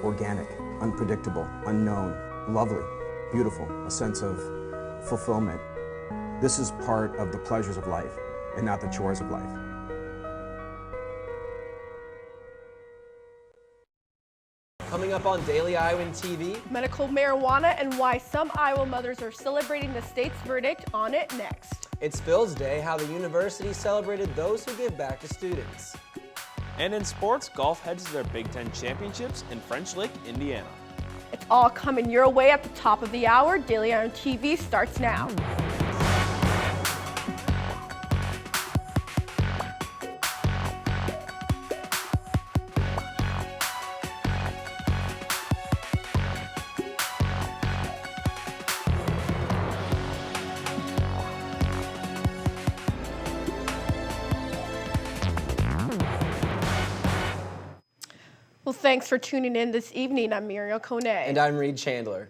organic, unpredictable, unknown, lovely, beautiful, a sense of fulfillment. This is part of the pleasures of life and not the chores of life. Coming up on Daily Iowan TV, medical marijuana and why some Iowa mothers are celebrating the state's verdict on it next. It's Phil's Day, how the university celebrated those who give back to students. And in sports, golf heads to their Big Ten championships in French Lick, Indiana. It's all coming your way at the top of the hour. Daily Iowan TV starts now. Well, thanks for tuning in this evening. I'm Muriel Kone. And I'm Reed Chandler.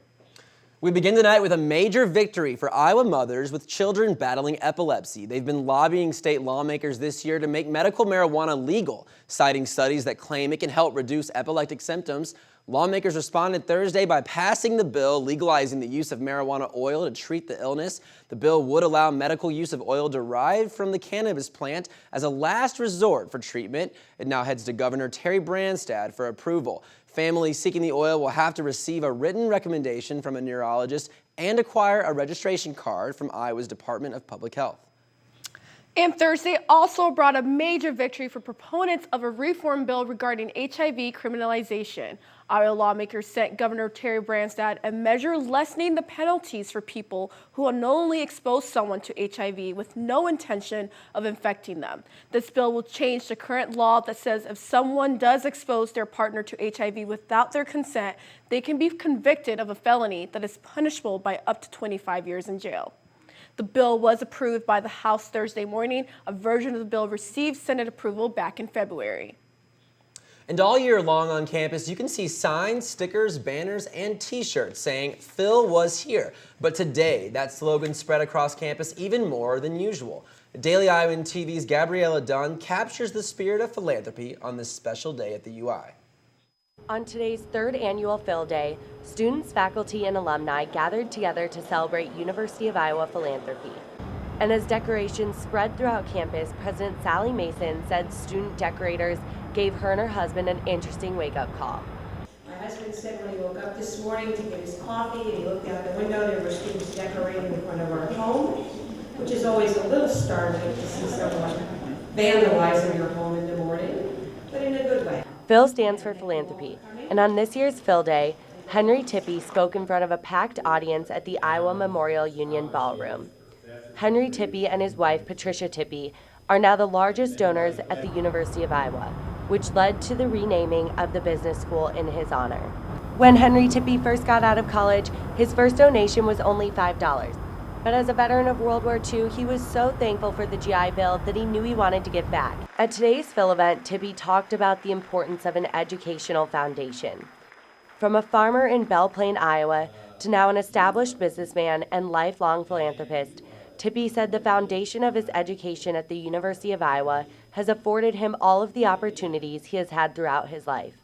We begin tonight with a major victory for Iowa mothers with children battling epilepsy. They've been lobbying state lawmakers this year to make medical marijuana legal, citing studies that claim it can help reduce epileptic symptoms. Lawmakers responded Thursday by passing the bill legalizing the use of marijuana oil to treat the illness. The bill would allow medical use of oil derived from the cannabis plant as a last resort for treatment. It now heads to Governor Terry Branstad for approval. Families seeking the oil will have to receive a written recommendation from a neurologist and acquire a registration card from Iowa's Department of Public Health. And Thursday also brought a major victory for proponents of a reform bill regarding HIV criminalization. Iowa lawmakers sent Governor Terry Branstad a measure lessening the penalties for people who unknowingly expose someone to HIV with no intention of infecting them. This bill will change the current law that says if someone does expose their partner to HIV without their consent, they can be convicted of a felony that is punishable by up to 25 years in jail. The bill was approved by the House Thursday morning. A version of the bill received Senate approval back in February. And all year long on campus, you can see signs, stickers, banners, and t-shirts saying, "Phil was here." But today, that slogan spread across campus even more than usual. Daily Iowan TV's Gabriella Dunn captures the spirit of philanthropy on this special day at the UI. On today's third annual Phil Day, students, faculty, and alumni gathered together to celebrate University of Iowa philanthropy. And as decorations spread throughout campus, President Sally Mason said student decorators gave her and her husband an interesting wake-up call. My husband said when he woke up this morning to get his coffee and he looked out the window, there were students decorating in front of our home, which is always a little startling to see someone vandalizing your home in the morning, but in a good way. Phil stands for philanthropy, and on this year's Phil Day, Henry Tippie spoke in front of a packed audience at the Iowa Memorial Union Ballroom. Henry Tippie and his wife, Patricia Tippie, are now the largest donors at the University of Iowa, which led to the renaming of the business school in his honor. When Henry Tippie first got out of college, his first donation was only $5. But as a veteran of World War II, he was so thankful for the GI Bill that he knew he wanted to give back. At today's Phil event, Tippie talked about the importance of an educational foundation. From a farmer in Belle Plaine, Iowa, to now an established businessman and lifelong philanthropist, Tippie said the foundation of his education at the University of Iowa has afforded him all of the opportunities he has had throughout his life.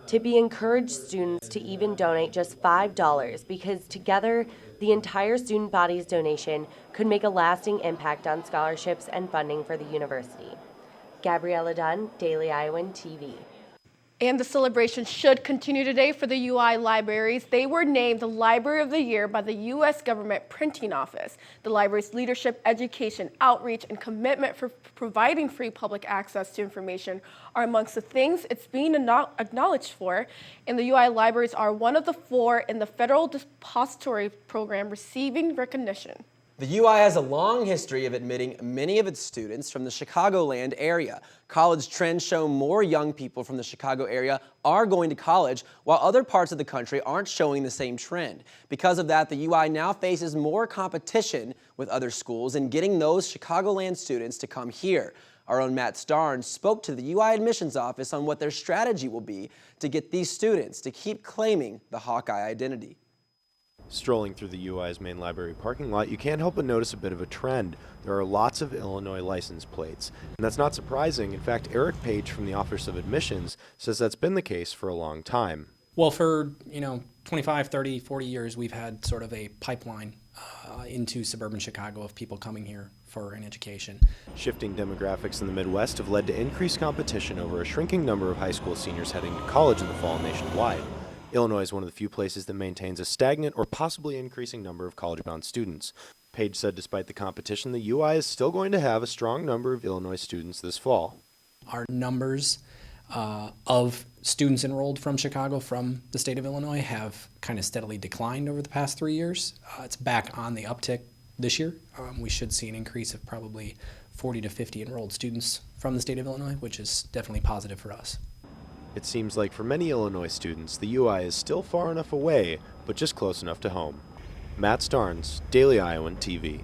Tippie encouraged students to even donate just $5 because together, the entire student body's donation could make a lasting impact on scholarships and funding for the university. Gabriella Dunn, Daily Iowan TV. And the celebration should continue today for the UI libraries. They were named the Library of the Year by the U.S. Government Printing Office. The library's leadership, education, outreach, and commitment for providing free public access to information are amongst the things it's being acknowledged for. And the UI libraries are one of the 4 in the Federal Depository Program receiving recognition. The UI has a long history of admitting many of its students from the Chicagoland area. College trends show more young people from the Chicago area are going to college, while other parts of the country aren't showing the same trend. Because of that, the UI now faces more competition with other schools in getting those Chicagoland students to come here. Our own Matt Starnes spoke to the UI admissions office on what their strategy will be to get these students to keep claiming the Hawkeye identity. Strolling through the UI's main library parking lot, you can't help but notice a bit of a trend. There are lots of Illinois license plates. And that's not surprising. In fact, Eric Page from the Office of Admissions says that's been the case for a long time. Well, for 25, 30, 40 years, we've had sort of a pipeline into suburban Chicago of people coming here for an education. Shifting demographics in the Midwest have led to increased competition over a shrinking number of high school seniors heading to college in the fall nationwide. Illinois is one of the few places that maintains a stagnant or possibly increasing number of college-bound students. Page said despite the competition, the UI is still going to have a strong number of Illinois students this fall. Our numbers of students enrolled from Chicago, from the state of Illinois, have kind of steadily declined over the past 3 years. It's back on the uptick this year. We should see an increase of probably 40 to 50 enrolled students from the state of Illinois, which is definitely positive for us. It seems like for many Illinois students, the UI is still far enough away, but just close enough to home. Matt Starnes, Daily Iowan TV.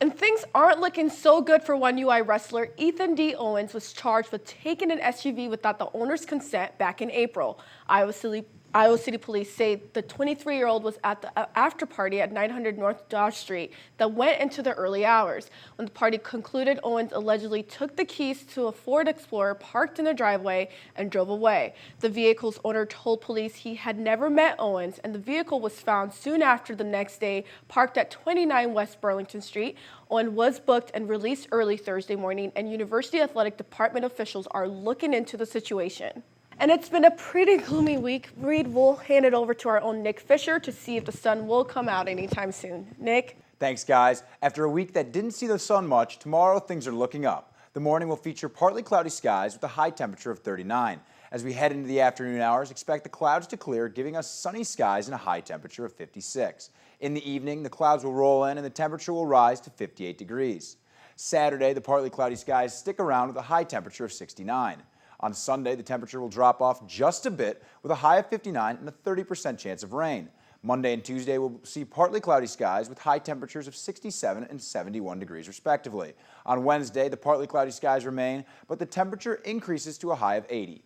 And things aren't looking so good for one UI wrestler. Ethan D. Owens was charged with taking an SUV without the owner's consent back in April. Iowa City Police say the 23-year-old was at the after party at 900 North Dodge Street that went into the early hours. When the party concluded, Owens allegedly took the keys to a Ford Explorer parked in the driveway and drove away. The vehicle's owner told police he had never met Owens, and the vehicle was found soon after the next day, parked at 29 West Burlington Street. Owen was booked and released early Thursday morning, and University Athletic Department officials are looking into the situation. And it's been a pretty gloomy week. Reed, we'll hand it over to our own Nick Fisher to see if the sun will come out anytime soon. Nick? Thanks, guys. After a week that didn't see the sun much, tomorrow things are looking up. The morning will feature partly cloudy skies with a high temperature of 39. As we head into the afternoon hours, expect the clouds to clear, giving us sunny skies and a high temperature of 56. In the evening, the clouds will roll in and the temperature will rise to 58 degrees. Saturday, the partly cloudy skies stick around with a high temperature of 69. On Sunday, the temperature will drop off just a bit with a high of 59 and a 30% chance of rain. Monday and Tuesday will see partly cloudy skies with high temperatures of 67 and 71 degrees respectively. On Wednesday, the partly cloudy skies remain, but the temperature increases to a high of 80.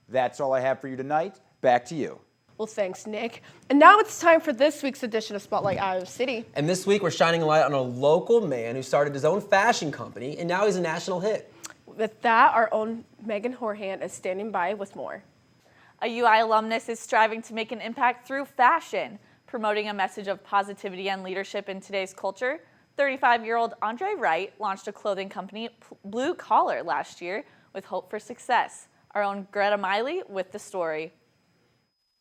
That's all I have for you tonight. Back to you. Well, thanks, Nick. And now it's time for this week's edition of Spotlight Iowa City. And this week we're shining a light on a local man who started his own fashion company, and now he's a national hit. With that, our own Megan Horhan is standing by with more. A UI alumnus is striving to make an impact through fashion, promoting a message of positivity and leadership in today's culture. 35-year-old Andre Wright launched a clothing company, Blue Collar, last year with hope for success. Our own Greta Miley with the story.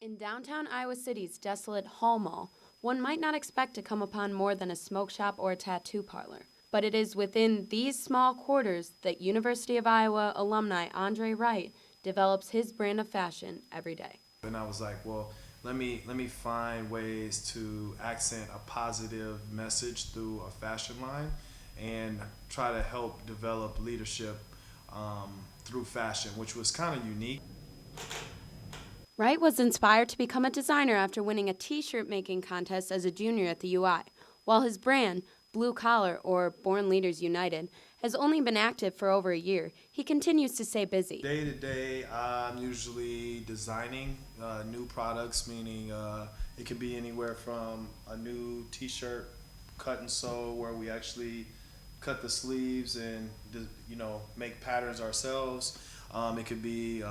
In downtown Iowa City's desolate Hall Mall, one might not expect to come upon more than a smoke shop or a tattoo parlor. But it is within these small quarters that University of Iowa alumni Andre Wright develops his brand of fashion every day. And I was like, well, let me find ways to accent a positive message through a fashion line and try to help develop leadership through fashion, which was kind of unique. Wright was inspired to become a designer after winning a t-shirt making contest as a junior at the UI, while his brand, Blue Collar, or Born Leaders United, has only been active for over a year. He continues to stay busy. Day to day, I'm usually designing new products, meaning it could be anywhere from a new t-shirt cut and sew where we actually cut the sleeves and make patterns ourselves. It could be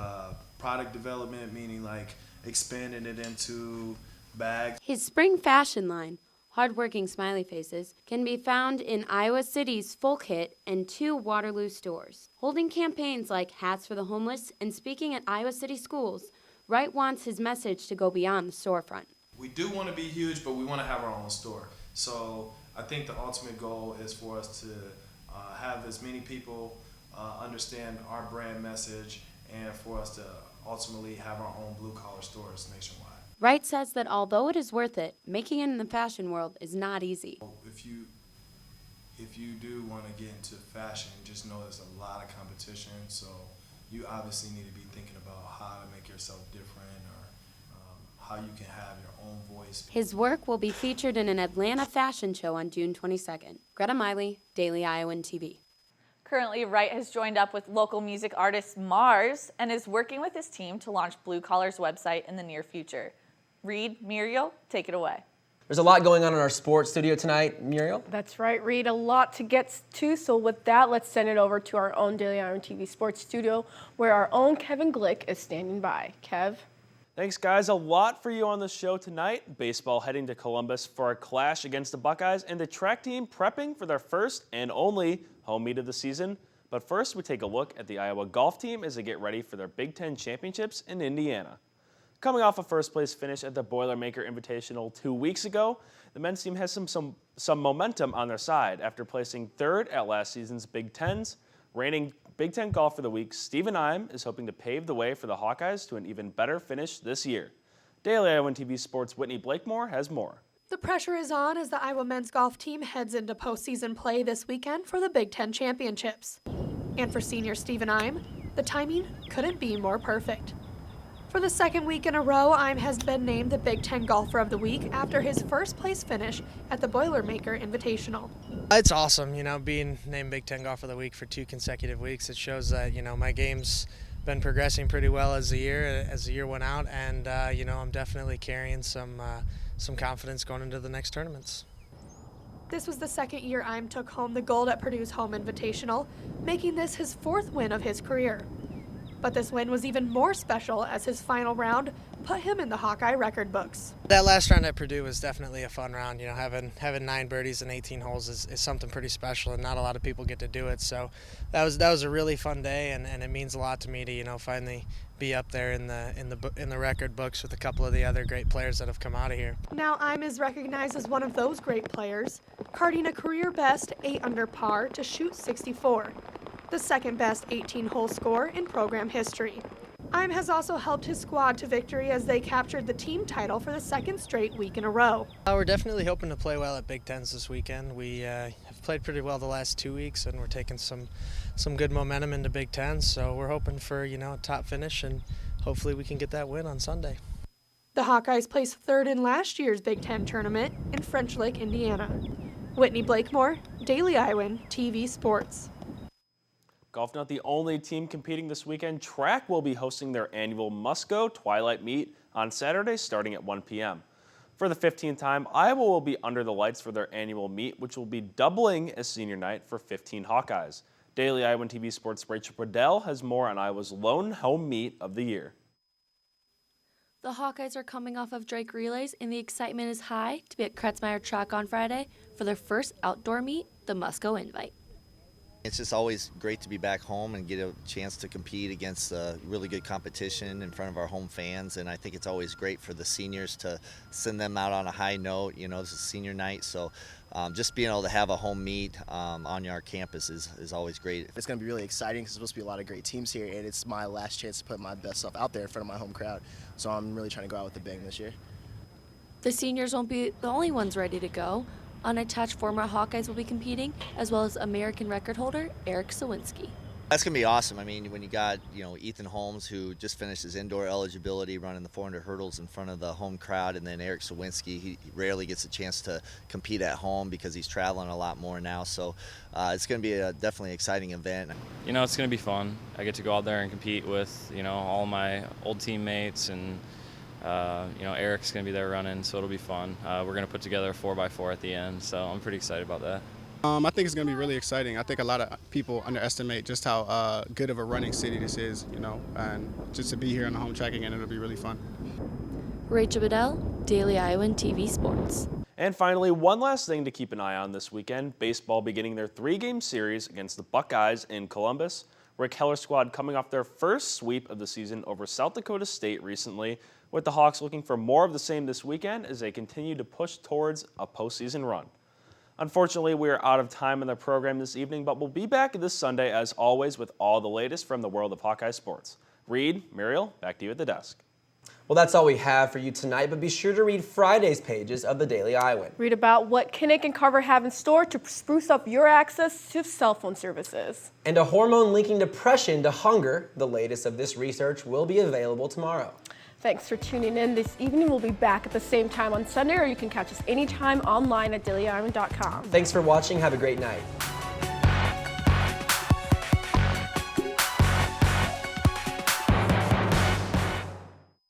product development, meaning like expanding it into bags. His spring fashion line, Hardworking Smiley Faces, can be found in Iowa City's Folk Hit and 2 Waterloo stores. Holding campaigns like Hats for the Homeless and speaking at Iowa City schools, Wright wants his message to go beyond the storefront. We do want to be huge, but we want to have our own store. So I think the ultimate goal is for us to have as many people understand our brand message and for us to ultimately have our own blue-collar stores nationwide. Wright says that although it is worth it, making it in the fashion world is not easy. If you do want to get into fashion, just know there's a lot of competition, so you obviously need to be thinking about how to make yourself different or how you can have your own voice. His work will be featured in an Atlanta fashion show on June 22nd. Greta Miley, Daily Iowan TV. Currently, Wright has joined up with local music artist Mars and is working with his team to launch Blue Collar's website in the near future. Reed, Muriel, take it away. There's a lot going on in our sports studio tonight, Muriel. That's right, Reed. A lot to get to. So with that, let's send it over to our own Daily Iowan TV sports studio, where our own Kevin Glick is standing by. Kev? Thanks, guys. A lot for you on the show tonight. Baseball heading to Columbus for a clash against the Buckeyes, and the track team prepping for their first and only home meet of the season. But first, we take a look at the Iowa golf team as they get ready for their Big Ten championships in Indiana. Coming off a first-place finish at the Boilermaker Invitational 2 weeks ago, the men's team has some momentum on their side after placing third at last season's Big Tens. Reigning Big Ten Golfer of the Week, Stephen Ime, is hoping to pave the way for the Hawkeyes to an even better finish this year. Daily Iowan TV Sports' Whitney Blakemore has more. The pressure is on as the Iowa men's golf team heads into postseason play this weekend for the Big Ten championships. And for senior Stephen Ime, the timing couldn't be more perfect. For the second week in a row, Ime has been named the Big Ten Golfer of the Week after his first-place finish at the Boilermaker Invitational. It's awesome, being named Big Ten Golfer of the Week for 2 consecutive weeks. It shows that, my game's been progressing pretty well as the year went out, and, I'm definitely carrying some confidence going into the next tournaments. This was the second year Ime took home the gold at Purdue's home invitational, making this his 4th win of his career. But this win was even more special as his final round put him in the Hawkeye record books. That last round at Purdue was definitely a fun round. Having 9 birdies in 18 holes is something pretty special, and not a lot of people get to do it. So that was a really fun day, and it means a lot to me to finally be up there in the record books with a couple of the other great players that have come out of here. Now Ime is recognized as one of those great players, carding a career best 8 under par to shoot 64. The second best 18-hole score in program history. Ime has also helped his squad to victory as they captured the team title for the 2nd straight week in a row. We're definitely hoping to play well at Big Tens this weekend. We have played pretty well the last 2 weeks, and we're taking some good momentum into Big Tens, so we're hoping for a top finish, and hopefully we can get that win on Sunday. The Hawkeyes placed 3rd in last year's Big Ten tournament in French Lick, Indiana. Whitney Blakemore, Daily Iowan TV Sports. Golf not the only team competing this weekend. Track will be hosting their annual Musco Twilight Meet on Saturday starting at 1 p.m. For the 15th time, Iowa will be under the lights for their annual meet, which will be doubling as senior night for 15 Hawkeyes. Daily Iowan TV Sports' Rachel Bradell has more on Iowa's lone home meet of the year. The Hawkeyes are coming off of Drake Relays, and the excitement is high to be at Kretzmeyer Track on Friday for their first outdoor meet, the Musco Invite. It's just always great to be back home and get a chance to compete against really good competition in front of our home fans, and I think it's always great for the seniors to send them out on a high note. This is senior night, so just being able to have a home meet on our campus is always great. It's going to be really exciting because there's supposed to be a lot of great teams here, and it's my last chance to put my best stuff out there in front of my home crowd, so I'm really trying to go out with a bang this year. The seniors won't be the only ones ready to go. Unattached former Hawkeyes will be competing, as well as American record holder Eric Sawinski. That's going to be awesome. I mean, when you got, Ethan Holmes, who just finished his indoor eligibility running the 400 hurdles in front of the home crowd, and then Eric Sawinski, he rarely gets a chance to compete at home because he's traveling a lot more now. So it's going to be a definitely exciting event. It's going to be fun. I get to go out there and compete with, all my old teammates, and Eric's going to be there running, so it'll be fun. We're going to put together a 4x4 at the end, so I'm pretty excited about that. I think it's going to be really exciting. I think a lot of people underestimate just how good of a running city this is, and just to be here on the home track again, it'll be really fun. Rachel Bedell, Daily Iowan TV Sports. And finally, one last thing to keep an eye on this weekend. Baseball beginning their 3-game series against the Buckeyes in Columbus. Rick Heller's squad coming off their first sweep of the season over South Dakota State recently, with the Hawks looking for more of the same this weekend as they continue to push towards a postseason run. Unfortunately, we are out of time in the program this evening, but we'll be back this Sunday as always with all the latest from the world of Hawkeye sports. Reed, Muriel, back to you at the desk. Well, that's all we have for you tonight, but be sure to read Friday's pages of the Daily Iowan. Read about what Kinnick and Carver have in store to spruce up your access to cell phone services. And a hormone linking depression to hunger. The latest of this research will be available tomorrow. Thanks for tuning in this evening. We'll be back at the same time on Sunday, or you can catch us anytime online at dailyiowan.com. Thanks for watching. Have a great night.